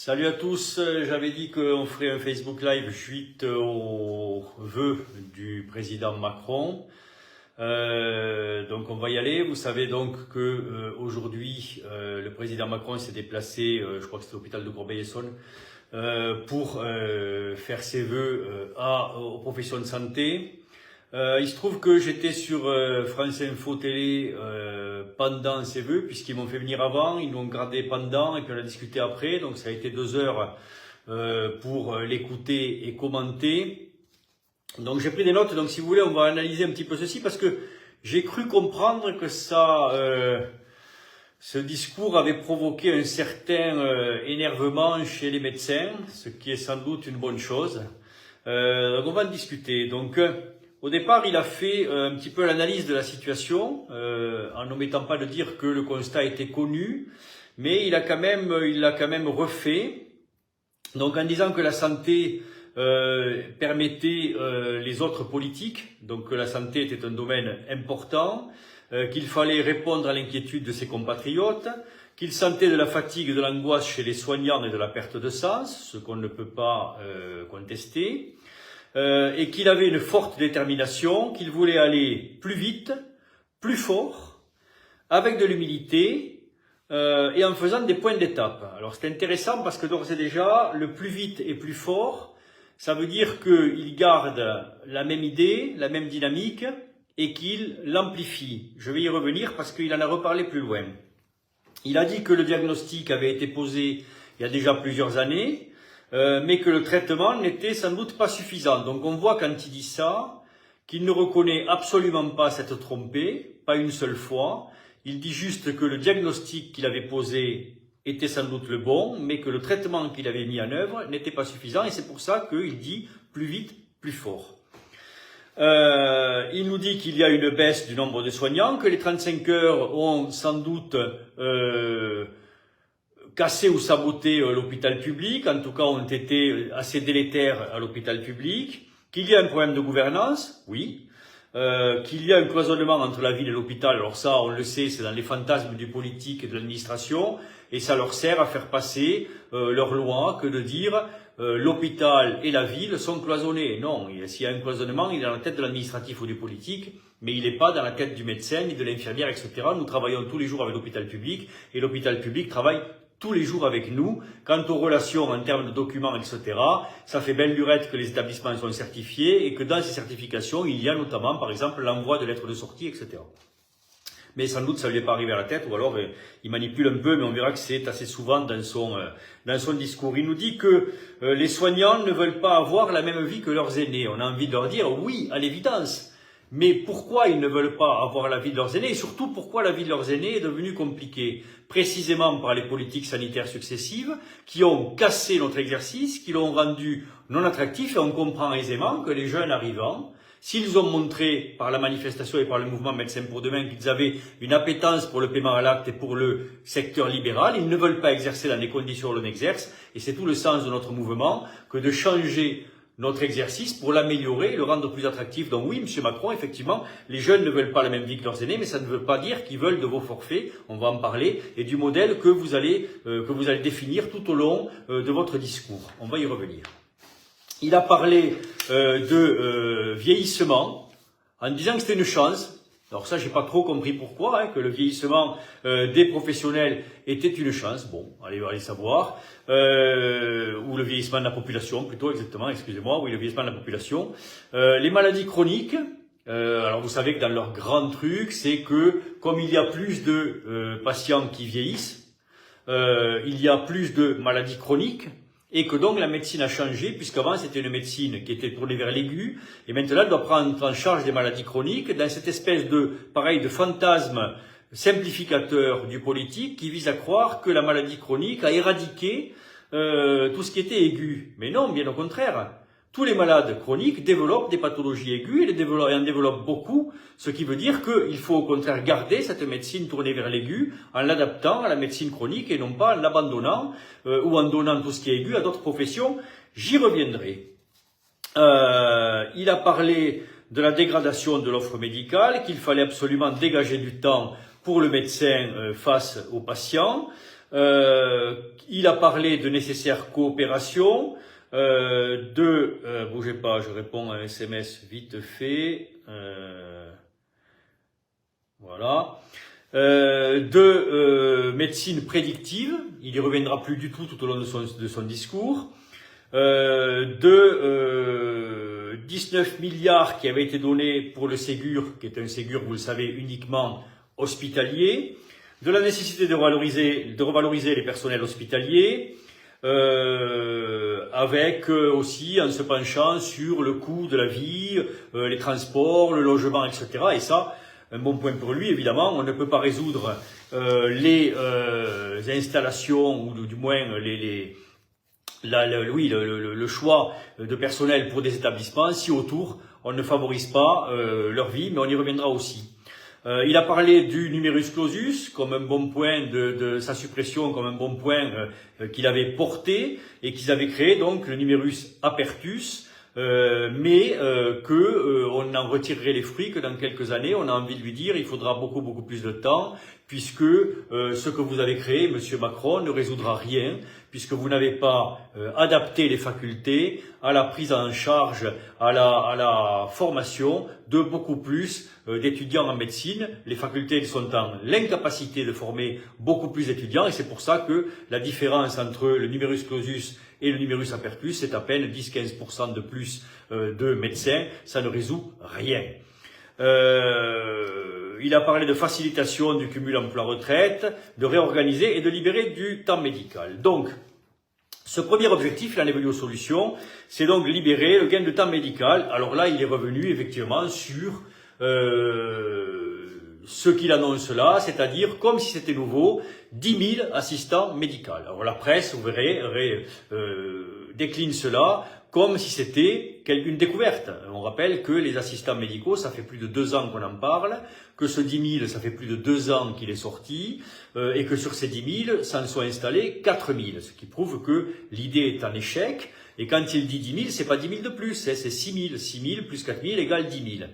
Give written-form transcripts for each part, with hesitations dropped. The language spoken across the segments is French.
Salut à tous, j'avais dit qu'on ferait un Facebook Live suite aux vœux du président Macron. Donc on va y aller. Vous savez donc que aujourd'hui le président Macron s'est déplacé, je crois que c'était l'hôpital de Corbeil-Essonnes, pour faire ses vœux aux professions de santé. Il se trouve que j'étais sur France Info Télé pendant ces vœux, puisqu'ils m'ont fait venir avant, ils l'ont gardé pendant et puis on a discuté après, donc ça a été 2 heures pour l'écouter et commenter. Donc j'ai pris des notes, donc si vous voulez on va analyser un petit peu ceci, parce que j'ai cru comprendre que ce discours avait provoqué un certain énervement chez les médecins, ce qui est sans doute une bonne chose. Donc on va en discuter. Donc au départ, il a fait un petit peu l'analyse de la situation, en n'omettant pas de dire que le constat était connu, mais il l'a quand même refait. Donc en disant que la santé permettait les autres politiques, donc que la santé était un domaine important, qu'il fallait répondre à l'inquiétude de ses compatriotes, qu'il sentait de la fatigue et de l'angoisse chez les soignants et de la perte de sens, ce qu'on ne peut pas contester. Et qu'il avait une forte détermination, qu'il voulait aller plus vite, plus fort, avec de l'humilité et en faisant des points d'étape. Alors c'est intéressant parce que d'ores et déjà, le plus vite et plus fort, ça veut dire qu'il garde la même idée, la même dynamique et qu'il l'amplifie. Je vais y revenir parce qu'il en a reparlé plus loin. Il a dit que le diagnostic avait été posé il y a déjà plusieurs années, mais que le traitement n'était sans doute pas suffisant. Donc on voit quand il dit ça, qu'il ne reconnaît absolument pas s'être trompé, pas une seule fois. Il dit juste que le diagnostic qu'il avait posé était sans doute le bon, mais que le traitement qu'il avait mis en œuvre n'était pas suffisant, et c'est pour ça qu'il dit plus vite, plus fort. Il nous dit qu'il y a une baisse du nombre de soignants, que les 35 heures ont sans doute cassé ou saboté l'hôpital public, en tout cas ont été assez délétères à l'hôpital public, qu'il y a un problème de gouvernance, oui, qu'il y a un cloisonnement entre la ville et l'hôpital. Alors ça, on le sait, c'est dans les fantasmes du politique et de l'administration, et ça leur sert à faire passer leur loi que de dire l'hôpital et la ville sont cloisonnés. Non, s'il y a un cloisonnement, il est dans la tête de l'administratif ou du politique, mais il n'est pas dans la tête du médecin ni de l'infirmière, etc. Nous travaillons tous les jours avec l'hôpital public, et l'hôpital public travaille tous les jours avec nous. Quant aux relations en termes de documents, etc., ça fait belle lurette que les établissements sont certifiés et que dans ces certifications, il y a notamment, par exemple, l'envoi de lettres de sortie, etc. Mais sans doute ça ne lui est pas arrivé à la tête, ou alors il manipule un peu, mais on verra que c'est assez souvent dans son discours. Il nous dit que les soignants ne veulent pas avoir la même vie que leurs aînés. On a envie de leur dire oui, à l'évidence. Mais pourquoi ils ne veulent pas avoir la vie de leurs aînés, et surtout pourquoi la vie de leurs aînés est devenue compliquée? Précisément par les politiques sanitaires successives qui ont cassé notre exercice, qui l'ont rendu non attractif, et on comprend aisément que les jeunes arrivants, s'ils ont montré par la manifestation et par le mouvement Médecins pour demain qu'ils avaient une appétence pour le paiement à l'acte et pour le secteur libéral, ils ne veulent pas exercer dans les conditions où l'on exerce, et c'est tout le sens de notre mouvement que de changer notre exercice pour l'améliorer et le rendre plus attractif. Donc oui, M. Macron, effectivement, les jeunes ne veulent pas la même vie que leurs aînés, mais ça ne veut pas dire qu'ils veulent de vos forfaits, on va en parler, et du modèle que vous allez définir tout au long de votre discours. On va y revenir. Il a parlé de vieillissement, en disant que c'était une chance. Alors ça, j'ai pas trop compris pourquoi, que le vieillissement des professionnels était une chance. Bon, allez savoir. Ou le vieillissement de la population, plutôt exactement, excusez-moi. Oui, le vieillissement de la population. Les maladies chroniques. Alors vous savez que dans leur grand truc, c'est que comme il y a plus de patients qui vieillissent, il y a plus de maladies chroniques. Et que donc la médecine a changé, puisqu'avant c'était une médecine qui était tournée vers l'aigu, et maintenant elle doit prendre en charge des maladies chroniques, dans cette espèce de fantasme simplificateur du politique qui vise à croire que la maladie chronique a éradiqué tout ce qui était aigu. Mais non, bien au contraire. Tous les malades chroniques développent des pathologies aiguës et en développent beaucoup, ce qui veut dire qu'il faut au contraire garder cette médecine tournée vers l'aigu en l'adaptant à la médecine chronique et non pas en l'abandonnant ou en donnant tout ce qui est aigu à d'autres professions. J'y reviendrai. Il a parlé de la dégradation de l'offre médicale, qu'il fallait absolument dégager du temps pour le médecin face au patient. Il a parlé de nécessaire coopération, bougez pas, je réponds à un SMS vite fait, voilà, médecine prédictive, il y reviendra plus du tout au long de son discours, 19 milliards qui avaient été donnés pour le Ségur, qui est un Ségur, vous le savez, uniquement hospitalier, de la nécessité de revaloriser les personnels hospitaliers, avec aussi en se penchant sur le coût de la vie, les transports, le logement, etc. Et ça, un bon point pour lui, évidemment, on ne peut pas résoudre les installations, ou du moins le choix de personnel pour des établissements si autour on ne favorise pas leur vie, mais on y reviendra aussi. Il a parlé du numerus clausus comme un bon point, de sa suppression comme un bon point qu'il avait porté et qu'ils avaient créé, donc le numerus apertus, mais on en retirerait les fruits que dans quelques années. On a envie de lui dire il faudra beaucoup plus de temps, puisque ce que vous avez créé, Monsieur Macron, ne résoudra rien, puisque vous n'avez pas adapté les facultés à la prise en charge, à la formation de beaucoup plus d'étudiants en médecine. Les facultés sont en l'incapacité de former beaucoup plus d'étudiants, et c'est pour ça que la différence entre le numerus clausus et le numerus apertus, c'est à peine 10-15% de plus de médecins, ça ne résout rien. Il a parlé de facilitation du cumul emploi-retraite, de réorganiser et de libérer du temps médical. Donc, ce premier objectif, il en est venu aux solutions, c'est donc libérer le gain de temps médical. Alors là, il est revenu effectivement sur ce qu'il annonce là, c'est-à-dire comme si c'était nouveau, 10 000 assistants médicaux. Alors la presse, vous verrez, décline cela comme si c'était une découverte. On rappelle que les assistants médicaux, ça fait plus de 2 ans qu'on en parle, que ce 10 000, ça fait plus de 2 ans qu'il est sorti, et que sur ces 10 000, s'en sont installés 4 000, ce qui prouve que l'idée est en échec, et quand il dit 10 000, c'est pas 10 000 de plus, c'est 6 000. 6 000 plus 4 000 égale 10 000.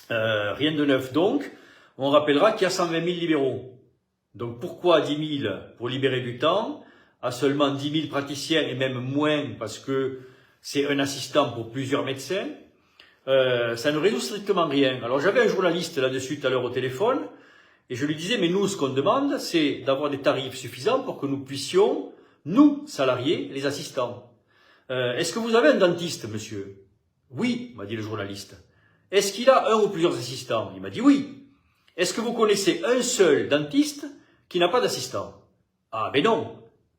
Rien de neuf donc. On rappellera qu'il y a 120 000 libéraux. Donc pourquoi 10 000 pour libérer du temps, à seulement 10 000 praticiens et même moins parce que c'est un assistant pour plusieurs médecins, ça ne résout strictement rien. Alors j'avais un journaliste là-dessus tout à l'heure au téléphone et je lui disais mais nous ce qu'on demande c'est d'avoir des tarifs suffisants pour que nous puissions, nous salariés, les assistants. Est-ce que vous avez un dentiste monsieur? Oui, m'a dit le journaliste. Est-ce qu'il a un ou plusieurs assistants? Il m'a dit oui. Est-ce que vous connaissez un seul dentiste qui n'a pas d'assistant? Ah ben non.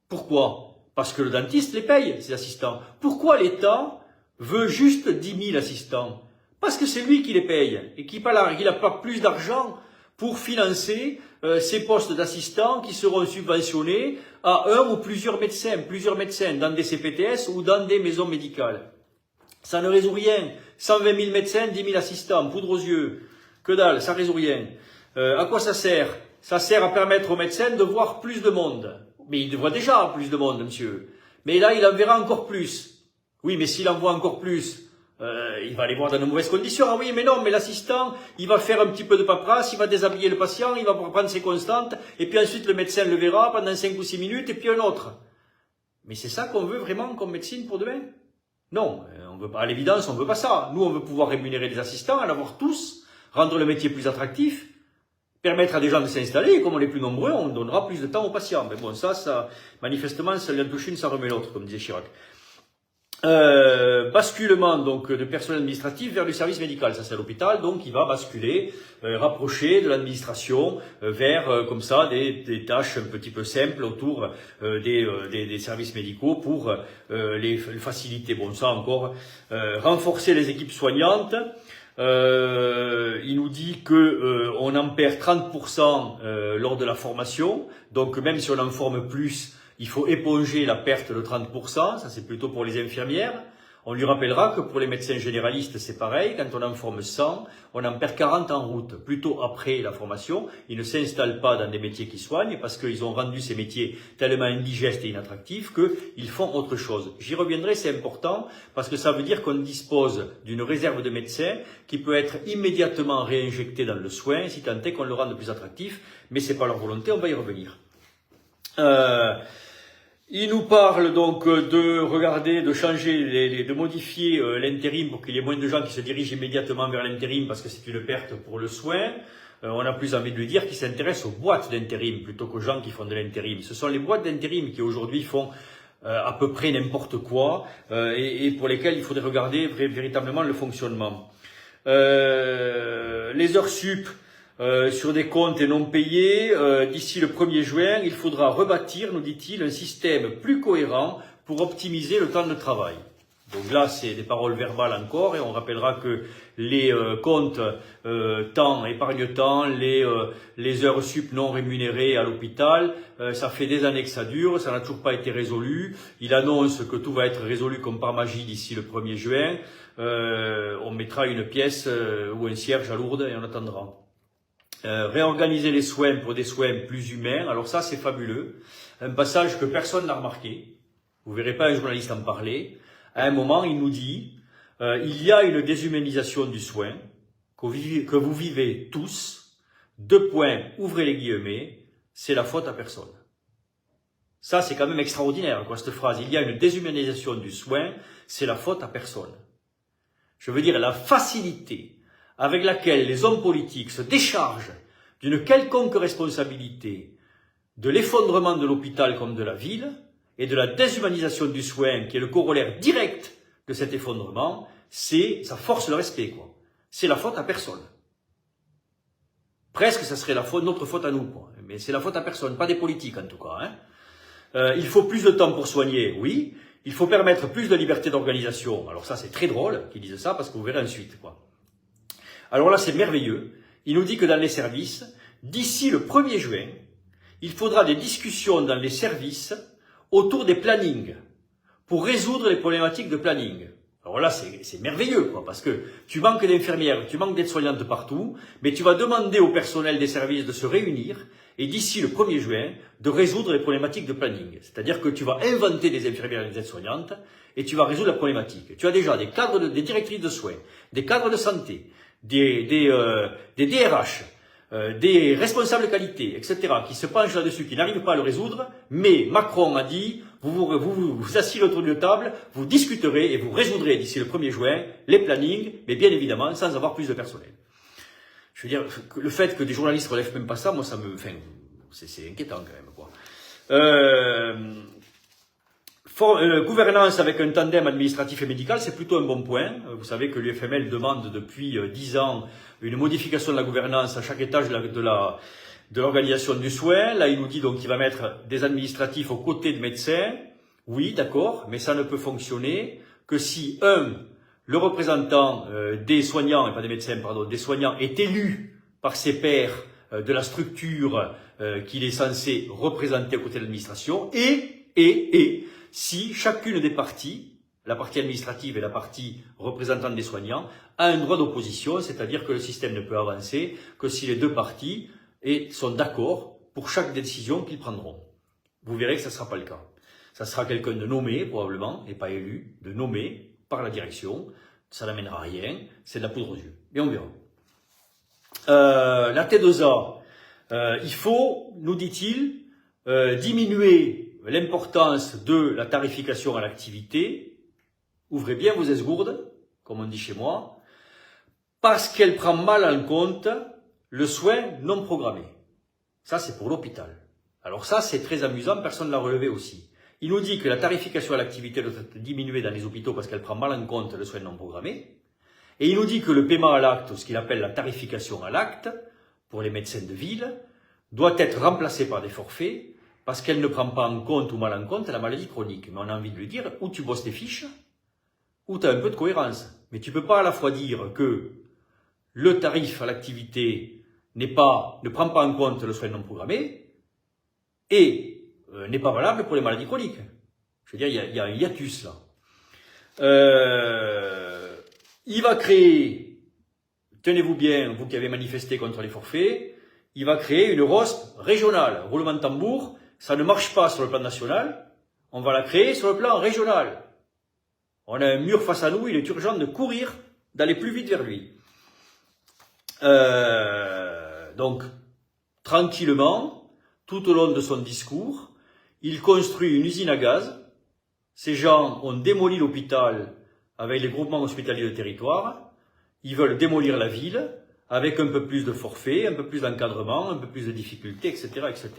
Pourquoi? Parce que le dentiste les paye, ses assistants. Pourquoi l'État veut juste 10 000 assistants? Parce que c'est lui qui les paye et qu'il n'a pas plus d'argent pour financer ces postes d'assistants qui seront subventionnés à un ou plusieurs médecins dans des CPTS ou dans des maisons médicales. Ça ne résout rien. 120 000 médecins, 10 000 assistants, poudre aux yeux. Que dalle, ça résout rien. À quoi ça sert? Ça sert à permettre aux médecins de voir plus de monde. Mais il voit déjà plus de monde, monsieur. Mais là, il en verra encore plus. Oui, mais s'il en voit encore plus, il va aller voir dans de mauvaises conditions. Ah oui, mais non, mais l'assistant, il va faire un petit peu de paperasse, il va déshabiller le patient, il va prendre ses constantes, et puis ensuite le médecin le verra pendant 5 ou 6 minutes, et puis un autre. Mais c'est ça qu'on veut vraiment comme médecine pour demain? Non, on veut pas, à l'évidence, on veut pas ça. Nous, on veut pouvoir rémunérer les assistants, en avoir tous, rendre le métier plus attractif, permettre à des gens de s'installer, et comme on est plus nombreux, on donnera plus de temps aux patients. Mais bon, ça, manifestement, ça lui en touche une, ça remet l'autre, comme disait Chirac. Basculement donc de personnel administratif vers le service médical, ça c'est à l'hôpital, donc il va basculer, rapprocher de l'administration vers comme ça des tâches un petit peu simples autour des services médicaux pour les faciliter. Bon, ça encore, renforcer les équipes soignantes. Il nous dit que on en perd 30% lors de la formation, donc même si on en forme plus, il faut éponger la perte de 30%, ça c'est plutôt pour les infirmières. On lui rappellera que pour les médecins généralistes, c'est pareil. Quand on en forme 100, on en perd 40 en route. Plutôt après la formation, ils ne s'installent pas dans des métiers qui soignent parce qu'ils ont rendu ces métiers tellement indigestes et inattractifs qu'ils font autre chose. J'y reviendrai, c'est important parce que ça veut dire qu'on dispose d'une réserve de médecins qui peut être immédiatement réinjectée dans le soin si tant est qu'on le rende plus attractif. Mais c'est pas leur volonté, on va y revenir. Il nous parle donc de regarder, de changer, de modifier l'intérim pour qu'il y ait moins de gens qui se dirigent immédiatement vers l'intérim parce que c'est une perte pour le soin. On a plus envie de lui dire qu'il s'intéresse aux boîtes d'intérim plutôt qu'aux gens qui font de l'intérim. Ce sont les boîtes d'intérim qui aujourd'hui font à peu près n'importe quoi et pour lesquelles il faudrait regarder véritablement le fonctionnement. Les heures sup. Sur des comptes non payés, d'ici le 1er juin, il faudra rebâtir, nous dit-il, un système plus cohérent pour optimiser le temps de travail. Donc là, c'est des paroles verbales encore, et on rappellera que les comptes temps, épargne-temps, les heures sup non rémunérées à l'hôpital, ça fait des années que ça dure, ça n'a toujours pas été résolu. Il annonce que tout va être résolu comme par magie d'ici le 1er juin. On mettra une pièce ou un cierge à Lourdes et on attendra. Réorganiser les soins pour des soins plus humains, alors ça c'est fabuleux, un passage que personne n'a remarqué, vous verrez pas un journaliste en parler, à un moment il nous dit, il y a une déshumanisation du soin, que vous vivez tous, 2 points, ouvrez les guillemets, c'est la faute à personne. Ça c'est quand même extraordinaire quoi cette phrase, il y a une déshumanisation du soin, c'est la faute à personne. Je veux dire la facilité avec laquelle les hommes politiques se déchargent d'une quelconque responsabilité de l'effondrement de l'hôpital comme de la ville et de la déshumanisation du soin qui est le corollaire direct de cet effondrement, ça force le respect, quoi. C'est la faute à personne. Presque, ça serait notre faute à nous, quoi. Mais c'est la faute à personne, pas des politiques en tout cas, hein. Il faut plus de temps pour soigner, oui. Il faut permettre plus de liberté d'organisation. Alors ça, c'est très drôle qu'ils disent ça parce que vous verrez ensuite, quoi. Alors là, c'est merveilleux. Il nous dit que dans les services, d'ici le 1er juin, il faudra des discussions dans les services autour des plannings pour résoudre les problématiques de planning. Alors là, c'est merveilleux, quoi, parce que tu manques d'infirmières, tu manques d'aides-soignantes partout, mais tu vas demander au personnel des services de se réunir et d'ici le 1er juin, de résoudre les problématiques de planning. C'est-à-dire que tu vas inventer des infirmières et des aides-soignantes et tu vas résoudre la problématique. Tu as déjà des cadres, des directrices de soins, des cadres de santé, des DRH, des responsables qualité, etc., qui se penchent là-dessus, qui n'arrivent pas à le résoudre, mais Macron a dit, vous assirez autour d'une table, vous discuterez et vous résoudrez d'ici le 1er juin les plannings, mais bien évidemment sans avoir plus de personnel. Je veux dire, le fait que des journalistes ne relèvent même pas ça, moi ça me... Enfin, c'est inquiétant quand même, quoi. Gouvernance avec un tandem administratif et médical, c'est plutôt un bon point. Vous savez que l'UFML demande depuis 10 ans une modification de la gouvernance à chaque étage de l'organisation du soin. Là, il nous dit donc qu'il va mettre des administratifs aux côtés de médecins. Oui, d'accord, mais ça ne peut fonctionner que si, le représentant des soignants, et pas des médecins, pardon, des soignants est élu par ses pairs de la structure qu'il est censé représenter aux côtés de l'administration, et si chacune des parties, la partie administrative et la partie représentante des soignants, a un droit d'opposition, c'est-à-dire que le système ne peut avancer que si les 2 parties sont d'accord pour chaque décision qu'ils prendront. Vous verrez que ça ne sera pas le cas. Ça sera quelqu'un de nommé, probablement, et pas élu, de nommé par la direction. Ça n'amènera à rien, c'est de la poudre aux yeux. Et on verra. La T2A, il faut, nous dit-il, diminuer l'importance de la tarification à l'activité, ouvrez bien vos esgourdes, comme on dit chez moi, parce qu'elle prend mal en compte le soin non programmé. Ça, c'est pour l'hôpital. Alors ça, c'est très amusant, personne ne l'a relevé aussi. Il nous dit que la tarification à l'activité doit être diminuée dans les hôpitaux parce qu'elle prend mal en compte le soin non programmé. Et il nous dit que le paiement à l'acte, ce qu'il appelle la tarification à l'acte, pour les médecins de ville, doit être remplacé par des forfaits parce qu'elle ne prend pas en compte ou mal en compte la maladie chronique. Mais on a envie de lui dire, ou tu bosses tes fiches, ou tu as un peu de cohérence. Mais tu ne peux pas à la fois dire que le tarif à l'activité ne prend pas en compte le soin non programmé et n'est pas valable pour les maladies chroniques. Je veux dire, il y a un hiatus là. Il va créer, tenez-vous bien, vous qui avez manifesté contre les forfaits, il va créer une ROSP régionale. Roulement de tambour, ça ne marche pas sur le plan national, on va la créer sur le plan régional. On a un mur face à nous, il est urgent de courir, d'aller plus vite vers lui. Donc, tranquillement, tout au long de son discours, il construit une usine à gaz. Ces gens ont démoli l'hôpital avec les groupements hospitaliers de territoire. Ils veulent démolir la ville avec un peu plus de forfait, un peu plus d'encadrement, un peu plus de difficultés, etc., etc.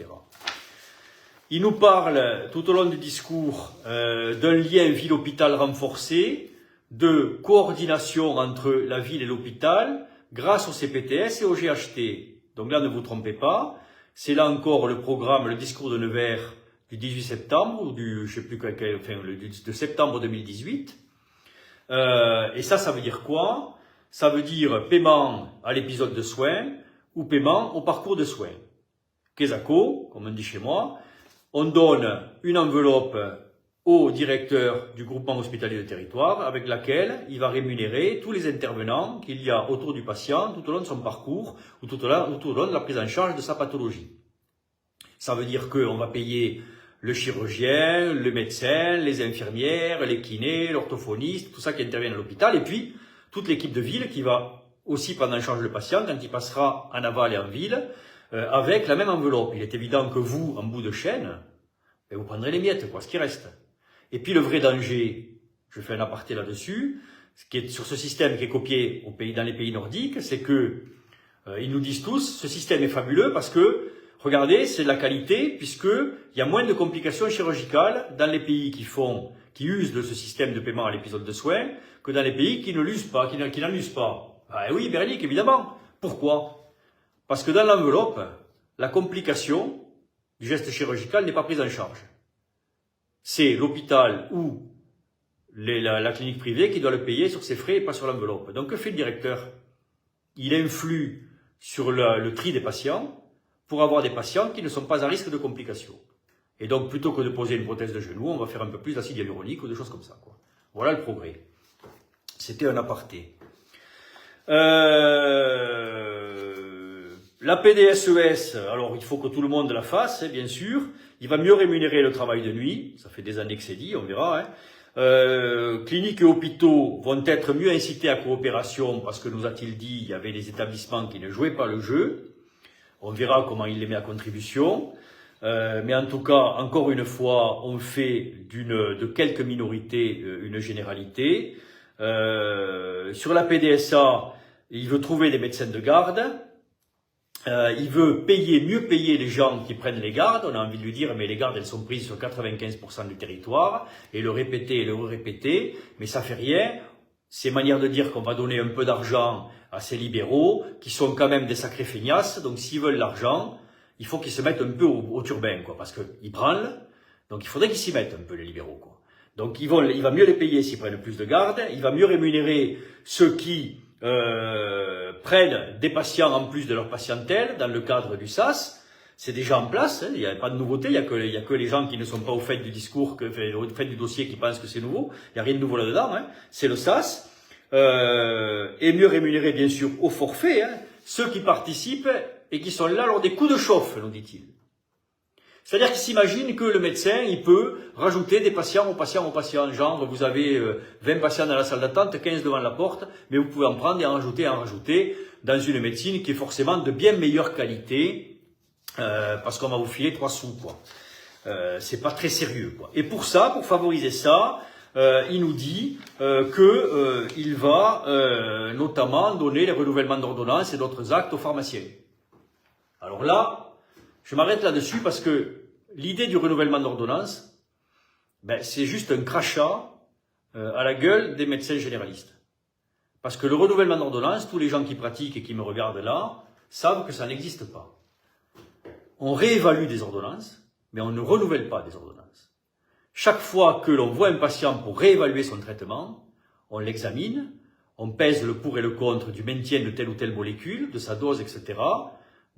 Il nous parle tout au long du discours d'un lien ville-hôpital renforcé, de coordination entre la ville et l'hôpital grâce au CPTS et au GHT. Donc là, ne vous trompez pas, c'est là encore le programme, le discours de Nevers du 18 septembre, ou du, je sais plus quel, enfin, de septembre 2018. Et ça veut dire quoi? Ça veut dire paiement à l'épisode de soins ou paiement au parcours de soins. Quesaco, comme on dit chez moi, on donne une enveloppe au directeur du groupement hospitalier de territoire avec laquelle il va rémunérer tous les intervenants qu'il y a autour du patient tout au long de son parcours ou tout au long de la prise en charge de sa pathologie. Ça veut dire qu'on va payer le chirurgien, le médecin, les infirmières, les kinés, l'orthophoniste, tout ça qui intervient à l'hôpital, et puis toute l'équipe de ville qui va aussi prendre en charge le patient quand il passera en aval et en ville, avec la même enveloppe. Il est évident que vous, en bout de chaîne, vous prendrez les miettes, quoi, ce qui reste. Et puis le vrai danger, je fais un aparté là-dessus, ce qui est sur ce système qui est copié dans les pays nordiques, c'est que ils nous disent tous, ce système est fabuleux parce que, regardez, c'est de la qualité puisqu'il y a moins de complications chirurgicales dans les pays qui usent de ce système de paiement à l'épisode de soins que dans les pays qui ne l'usent pas, qui n'en usent pas. Ah oui, Berlic, évidemment. Pourquoi? Parce que dans l'enveloppe, la complication du geste chirurgical n'est pas prise en charge. C'est l'hôpital ou la clinique privée qui doit le payer sur ses frais et pas sur l'enveloppe. Donc que fait le directeur? Il influe sur le tri des patients pour avoir des patients qui ne sont pas à risque de complications. Et donc plutôt que de poser une prothèse de genou, on va faire un peu plus d'acide hyaluronique ou des choses comme ça, quoi. Voilà le progrès. C'était un aparté. La PDSES, alors il faut que tout le monde la fasse, hein, bien sûr. Il va mieux rémunérer le travail de nuit. Ça fait des années que c'est dit, on verra. Hein. Cliniques et hôpitaux vont être mieux incités à coopération parce que, nous a-t-il dit, il y avait des établissements qui ne jouaient pas le jeu. On verra comment il les met à contribution. Mais en tout cas, encore une fois, on fait de quelques minorités une généralité. Sur la PDSA, il veut trouver des médecins de garde. Il veut mieux payer les gens qui prennent les gardes. On a envie de lui dire, mais les gardes, elles sont prises sur 95% du territoire, et le répéter et le répéter, mais ça fait rien. C'est manière de dire qu'on va donner un peu d'argent à ces libéraux, qui sont quand même des sacrés feignasses, donc s'ils veulent l'argent, il faut qu'ils se mettent un peu au turbin, quoi, parce qu'ils branlent, donc il faudrait qu'ils s'y mettent un peu, les libéraux, quoi. Donc il va mieux les payer s'ils prennent plus de gardes, il va mieux rémunérer ceux qui prennent des patients en plus de leur patientèle dans le cadre du SAS. C'est déjà en place, hein, il n'y a pas de nouveauté, il y a que les gens qui ne sont pas au fait du discours, au fait du dossier qui pensent que c'est nouveau. Il n'y a rien de nouveau là-dedans, hein. C'est le SAS. Et mieux rémunérer bien sûr au forfait, hein, ceux qui participent et qui sont là lors des coups de chauffe, nous dit-il. C'est-à-dire qu'il s'imagine que le médecin, il peut rajouter des patients aux patients. Genre, vous avez 20 patients dans la salle d'attente, 15 devant la porte, mais vous pouvez en prendre et en rajouter dans une médecine qui est forcément de bien meilleure qualité, parce qu'on va vous filer 3 sous, quoi. C'est pas très sérieux, quoi. Et pour favoriser ça, il nous dit qu'il va notamment donner les renouvellements d'ordonnances et d'autres actes aux pharmaciens. Alors là, je m'arrête là-dessus parce que l'idée du renouvellement d'ordonnance, c'est juste un crachat à la gueule des médecins généralistes. Parce que le renouvellement d'ordonnance, tous les gens qui pratiquent et qui me regardent là, savent que ça n'existe pas. On réévalue des ordonnances, mais on ne renouvelle pas des ordonnances. Chaque fois que l'on voit un patient pour réévaluer son traitement, on l'examine, on pèse le pour et le contre du maintien de telle ou telle molécule, de sa dose, etc.,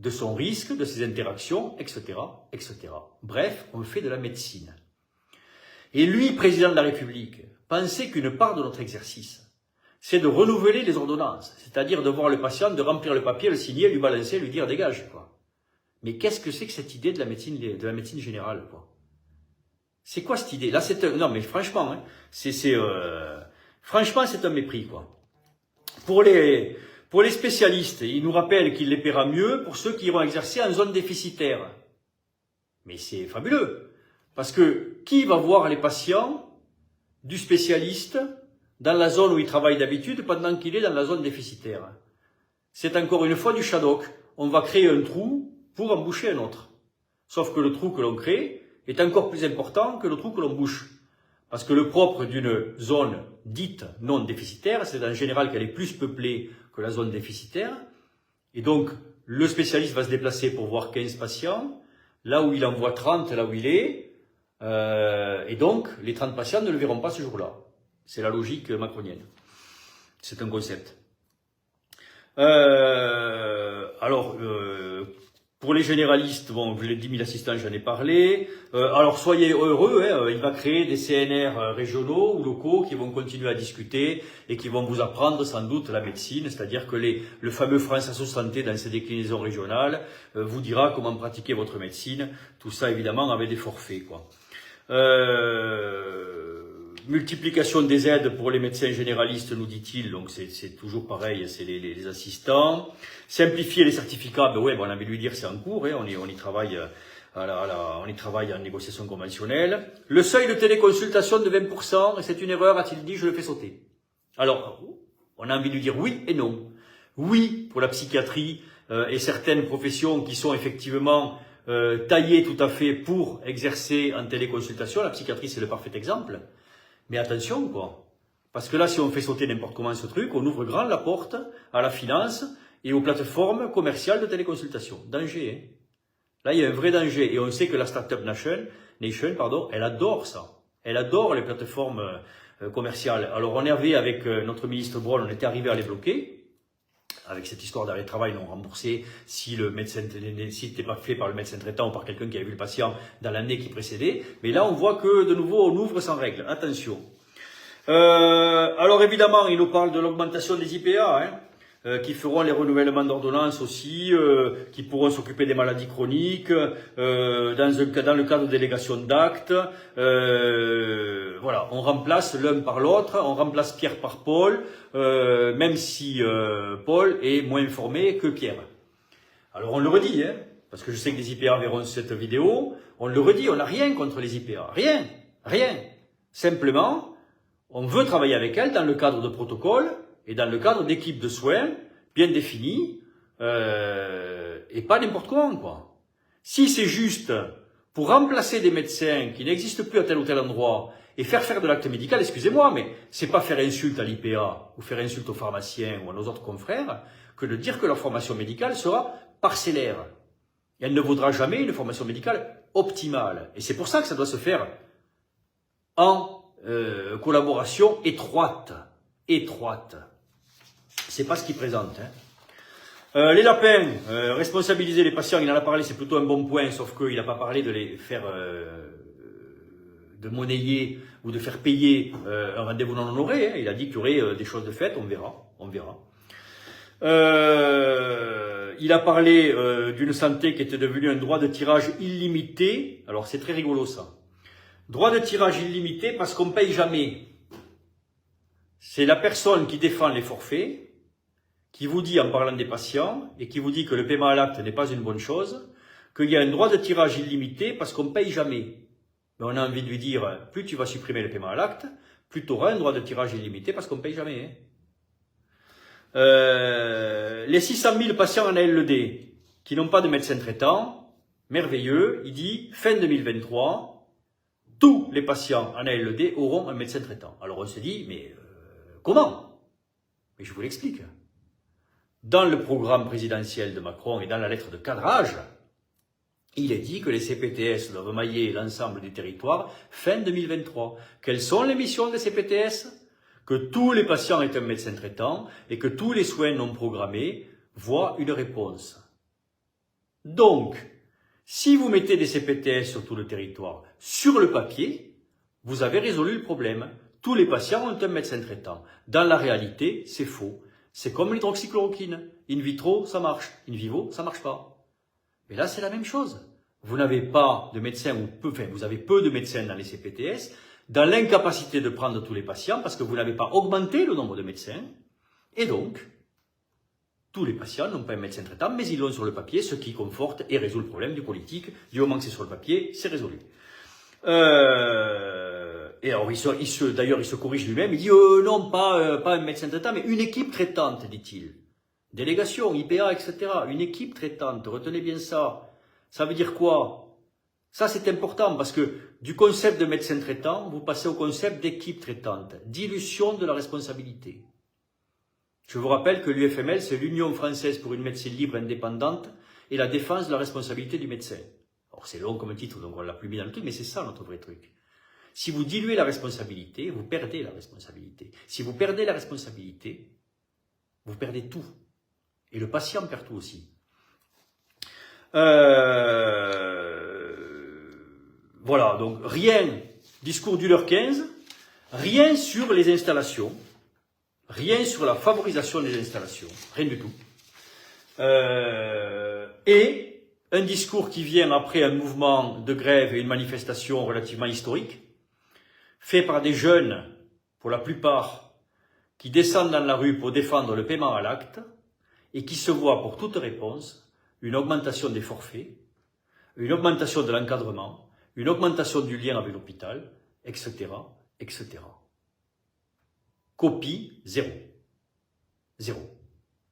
de son risque, de ses interactions, etc., etc. Bref, on fait de la médecine. Et lui, président de la République, pensez qu'une part de notre exercice, c'est de renouveler les ordonnances, c'est-à-dire de voir le patient, de remplir le papier, le signer, lui balancer, lui dire dégage, quoi. Mais qu'est-ce que c'est que cette idée de la médecine générale, quoi? C'est quoi cette idée? Là, non, mais franchement, hein, franchement, c'est un mépris, quoi. Pour les spécialistes, ils nous rappellent qu'il les paiera mieux pour ceux qui iront exercer en zone déficitaire. Mais c'est fabuleux. Parce que qui va voir les patients du spécialiste dans la zone où il travaille d'habitude pendant qu'il est dans la zone déficitaire? C'est encore une fois du Shadok. On va créer un trou pour en boucher un autre. Sauf que le trou que l'on crée est encore plus important que le trou que l'on bouche. Parce que le propre d'une zone dite non déficitaire, c'est en général qu'elle est plus peuplée que la zone déficitaire. Et donc, le spécialiste va se déplacer pour voir 15 patients, là où il en voit 30, là où il est. Et donc, les 30 patients ne le verront pas ce jour-là. C'est la logique macronienne. C'est un concept. Pour les généralistes, bon, les 10 000 assistants, j'en ai parlé. Alors, soyez heureux, hein, il va créer des CNR régionaux ou locaux qui vont continuer à discuter et qui vont vous apprendre sans doute la médecine, c'est-à-dire que le fameux France Asso Santé, dans ses déclinaisons régionales, vous dira comment pratiquer votre médecine. Tout ça, évidemment, avec des forfaits, quoi. Multiplication des aides pour les médecins généralistes, nous dit-il, donc c'est toujours pareil, c'est les assistants. Simplifier les certificats, ben ouais, ben on a envie de lui dire c'est en cours, hein, on y travaille on y travaille en négociation conventionnelle. Le seuil de téléconsultation de 20%, c'est une erreur, a-t-il dit, je le fais sauter. Alors, on a envie de lui dire oui et non. Oui, pour la psychiatrie et certaines professions qui sont effectivement taillées tout à fait pour exercer en téléconsultation. La psychiatrie, c'est le parfait exemple. Mais attention, quoi. Parce que là, si on fait sauter n'importe comment ce truc, on ouvre grand la porte à la finance et aux plateformes commerciales de téléconsultation. Danger, hein. Là, il y a un vrai danger. Et on sait que la Startup Nation, elle adore ça. Elle adore les plateformes commerciales. Alors, on est arrivé avec notre ministre Braun, on était arrivé à les bloquer. Avec cette histoire d'arrêt de travail non remboursé, si c'était pas fait par le médecin traitant ou par quelqu'un qui avait vu le patient dans l'année qui précédait. Mais là, on voit que, de nouveau, on ouvre sans règle. Attention. Alors, évidemment, il nous parle de l'augmentation des IPA, hein, qui feront les renouvellements d'ordonnances aussi, qui pourront s'occuper des maladies chroniques, dans le cadre de délégation d'actes. Voilà, on remplace l'un par l'autre, on remplace Pierre par Paul, même si Paul est moins formé que Pierre. Alors on le redit, hein, parce que je sais que les IPA verront cette vidéo, on le redit, on n'a rien contre les IPA, rien. Simplement, on veut travailler avec elles dans le cadre de protocoles et dans le cadre d'équipes de soins bien définies, et pas n'importe comment, quoi. Si c'est juste pour remplacer des médecins qui n'existent plus à tel ou tel endroit et faire de l'acte médical, excusez-moi, mais c'est pas faire insulte à l'IPA ou faire insulte aux pharmaciens ou à nos autres confrères que de dire que leur formation médicale sera parcellaire. Et elle ne vaudra jamais une formation médicale optimale. Et c'est pour ça que ça doit se faire en collaboration étroite. C'est pas ce qu'ils présentent, hein. Les lapins, responsabiliser les patients, il en a parlé, c'est plutôt un bon point, sauf qu'il n'a pas parlé de les faire, de monnayer ou de faire payer un rendez-vous non honoré, hein. Il a dit qu'il y aurait des choses de faites, on verra. Il a parlé d'une santé qui était devenue un droit de tirage illimité. Alors c'est très rigolo ça. Droit de tirage illimité parce qu'on ne paye jamais. C'est la personne qui défend les forfaits, qui vous dit en parlant des patients, et qui vous dit que le paiement à l'acte n'est pas une bonne chose, qu'il y a un droit de tirage illimité parce qu'on ne paye jamais. Mais on a envie de lui dire, plus tu vas supprimer le paiement à l'acte, plus tu auras un droit de tirage illimité parce qu'on ne paye jamais. Hein. Les 600 000 patients en ALD qui n'ont pas de médecin traitant, merveilleux, il dit, fin 2023, tous les patients en ALD auront un médecin traitant. Alors on se dit, mais comment? Mais je vous l'explique. Dans le programme présidentiel de Macron et dans la lettre de cadrage, il est dit que les CPTS doivent mailler l'ensemble du territoire fin 2023. Quelles sont les missions des CPTS? Que tous les patients aient un médecin traitant et que tous les soins non programmés voient une réponse. Donc, si vous mettez des CPTS sur tout le territoire, sur le papier, vous avez résolu le problème. tous les patients ont un médecin traitant. Dans la réalité, c'est faux. C'est comme l'hydroxychloroquine. In vitro, ça marche. In vivo, ça marche pas. Mais là, c'est la même chose. Vous n'avez pas de médecin, ou peu, enfin, vous avez peu de médecins dans les CPTS, dans l'incapacité de prendre tous les patients, parce que vous n'avez pas augmenté le nombre de médecins, et donc, tous les patients n'ont pas un médecin traitant, mais ils l'ont sur le papier, ce qui conforte et résout le problème du politique. Du moment que c'est sur le papier, c'est résolu. Et alors, d'ailleurs, il se corrige lui-même, il dit non, pas un médecin traitant, mais une équipe traitante, dit-il. Délégation, IPA, etc. Une équipe traitante, retenez bien ça. Ça veut dire quoi? Ça, c'est important parce que du concept de médecin traitant, vous passez au concept d'équipe traitante. Dilution de la responsabilité. Je vous rappelle que l'UFML, c'est l'Union française pour une médecine libre et indépendante et la défense de la responsabilité du médecin. Alors, c'est long comme titre, donc on l'a plus mis dans le truc, mais c'est ça notre vrai truc. Si vous diluez la responsabilité, vous perdez la responsabilité. Si vous perdez la responsabilité, vous perdez tout. Et le patient perd tout aussi. Voilà, donc rien, discours du l'heure 15, rien sur les installations, rien sur la favorisation des installations, rien du tout. Et un discours qui vient après un mouvement de grève et une manifestation relativement historique, fait par des jeunes, pour la plupart, qui descendent dans la rue pour défendre le paiement à l'acte, et qui se voient pour toute réponse une augmentation des forfaits, une augmentation de l'encadrement, une augmentation du lien avec l'hôpital, etc., etc. Copie, zéro. Zéro.